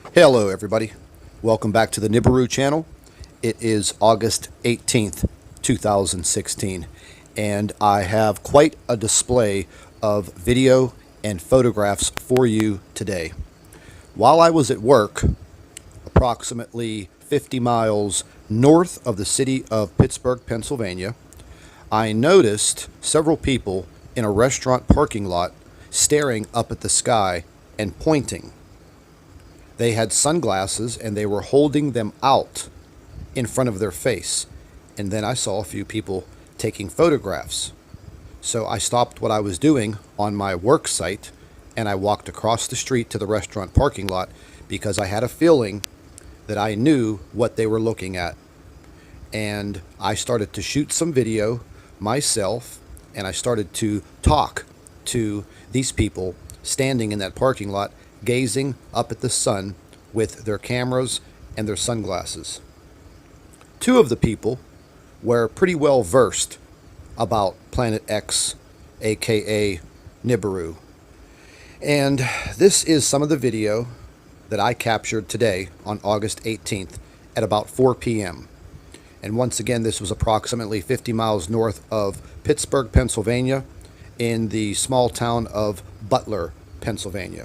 Hello everybody, welcome back to the NIBIRU channel. It is August 18th, 2016, and I have quite a display of video and photographs for you today. While I was at work, approximately 50 miles north of the city of Pittsburgh, Pennsylvania, I noticed several people in a restaurant parking lot staring up at the sky and pointing. They had sunglasses and they were holding them out in front of their face. And then I saw a few people taking photographs. So I stopped what I was doing on my work site and I walked across the street to the restaurant parking lot because I had a feeling that I knew what they were looking at. And I started to shoot some video myself and I started to talk to these people standing in that parking lot, gazing up at the sun with their cameras and their sunglasses. Two of the people were pretty well versed about Planet X, aka NIBIRU. And this is some of the video that I captured today on August 18th at about 4 p.m. And once again, this was approximately 50 miles north of Pittsburgh, Pennsylvania, in the small town of Butler, Pennsylvania.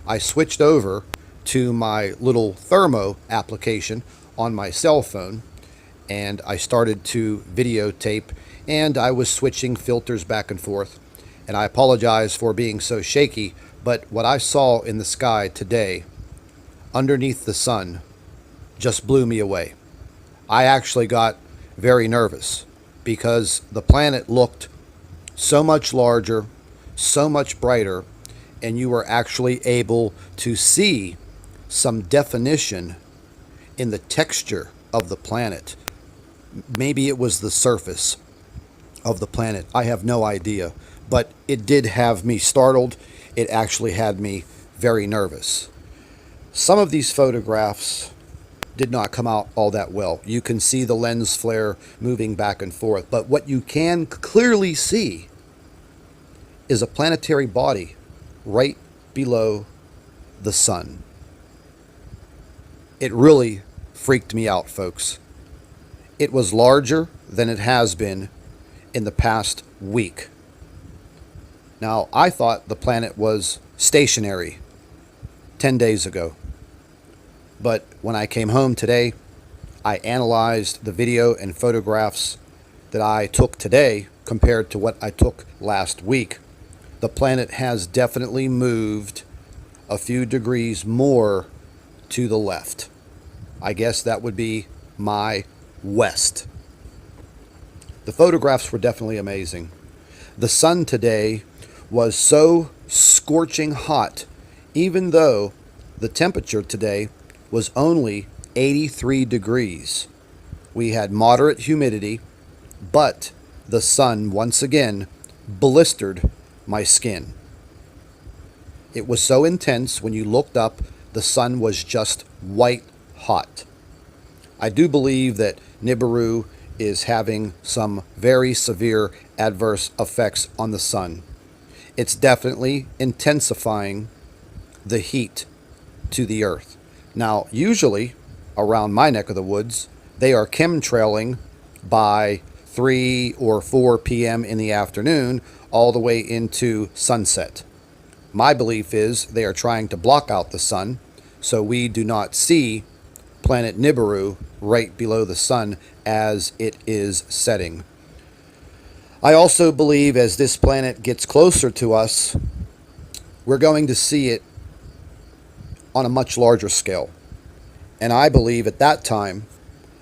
I switched over to my little thermo application on my cell phone and I started to videotape, and I was switching filters back and forth, and I apologize for being so shaky, but what I saw in the sky today underneath the sun just blew me away. I actually got very nervous because the planet looked so much larger, so much brighter, and you were actually able to see some definition in the texture of the planet. Maybe it was the surface of the planet. I have no idea, but it did have me startled. It actually had me very nervous. Some of these photographs did not come out all that well. You can see the lens flare moving back and forth, but what you can clearly see is a planetary body right below the sun. It really freaked me out, folks. It was larger than it has been in the past week. Now, I thought the planet was stationary 10 days ago. But when I came home today, I analyzed the video and photographs that I took today compared to what I took last week. The planet has definitely moved a few degrees more to the left. I guess that would be my west. The photographs were definitely amazing. The sun today was so scorching hot, even though the temperature today was only 83 degrees. We had moderate humidity, but the sun once again blistered my skin. It was so intense when you looked up, the sun was just white hot. I do believe that NIBIRU is having some very severe adverse effects on the sun. It's definitely intensifying the heat to the earth. Now, usually around my neck of the woods, they are chemtrailing by 3 or 4 p.m. in the afternoon all the way into sunset. My belief is they are trying to block out the sun so we do not see planet NIBIRU right below the sun as it is setting. I also believe as this planet gets closer to us, we're going to see it on a much larger scale. And I believe at that time,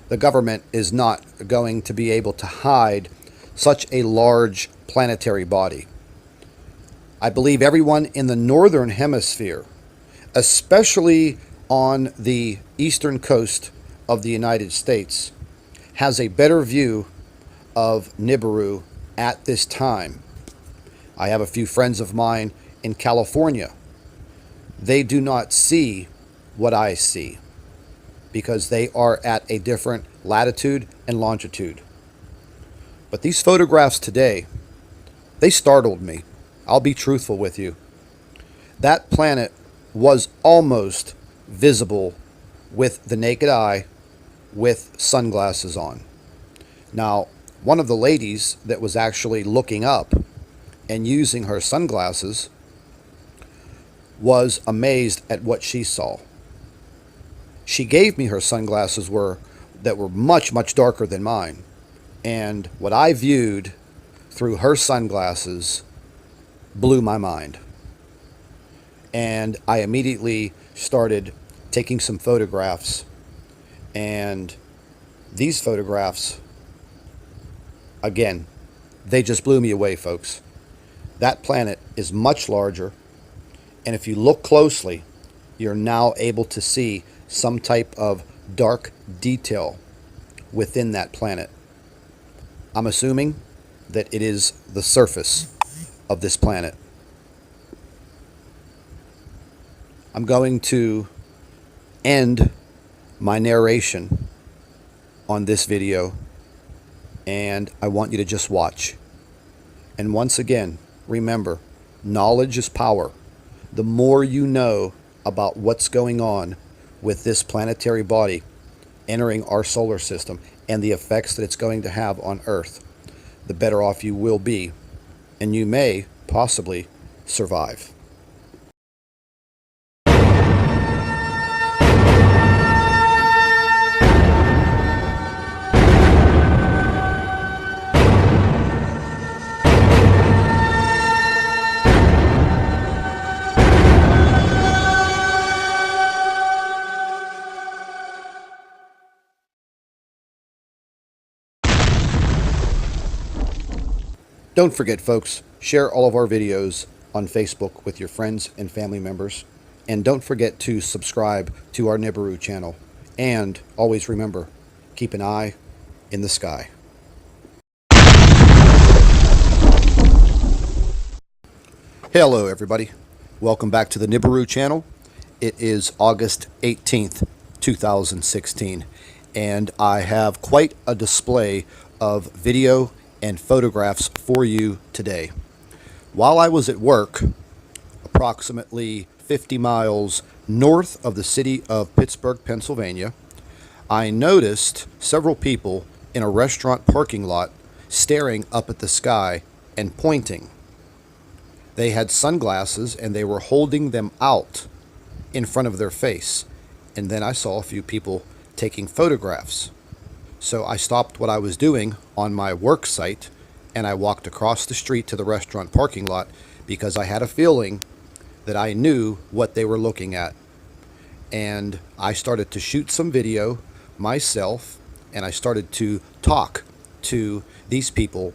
the government is not going to be able to hide such a large planetary body. I believe everyone in the northern hemisphere, especially on the eastern coast of the United States, has a better view of NIBIRU at this time. I have a few friends of mine in California. They do not see what I see because they are at a different latitude and longitude. But these photographs today, they startled me. I'll be truthful with you. That planet was almost visible with the naked eye with sunglasses on. Now, one of the ladies that was actually looking up and using her sunglasses was amazed at what she saw. She gave me her sunglasses that were much, much darker than mine. And what I viewed through her sunglasses blew my mind. And I immediately started taking some photographs. And these photographs, again, they just blew me away, folks. That planet is much larger. And if you look closely, you're now able to see some type of dark detail within that planet. I'm assuming that it is the surface of this planet. I'm going to end my narration on this video, and I want you to just watch. And once again, remember, knowledge is power. The more you know about what's going on with this planetary body entering our solar system and the effects that it's going to have on Earth, the better off you will be, and you may possibly survive. Don't forget, folks, share all of our videos on Facebook with your friends and family members. And don't forget to subscribe to our NIBIRU channel. And always remember, keep an eye in the sky. Hello, everybody. Welcome back to the NIBIRU channel. It is August 18th, 2016. And I have quite a display of video and photographs for you today. While I was at work, approximately 50 miles north of the city of Pittsburgh, Pennsylvania, I noticed several people in a restaurant parking lot staring up at the sky and pointing. They had sunglasses and they were holding them out in front of their face. And then I saw a few people taking photographs. So I stopped what I was doing on my work site and I walked across the street to the restaurant parking lot because I had a feeling that I knew what they were looking at. And I started to shoot some video myself and I started to talk to these people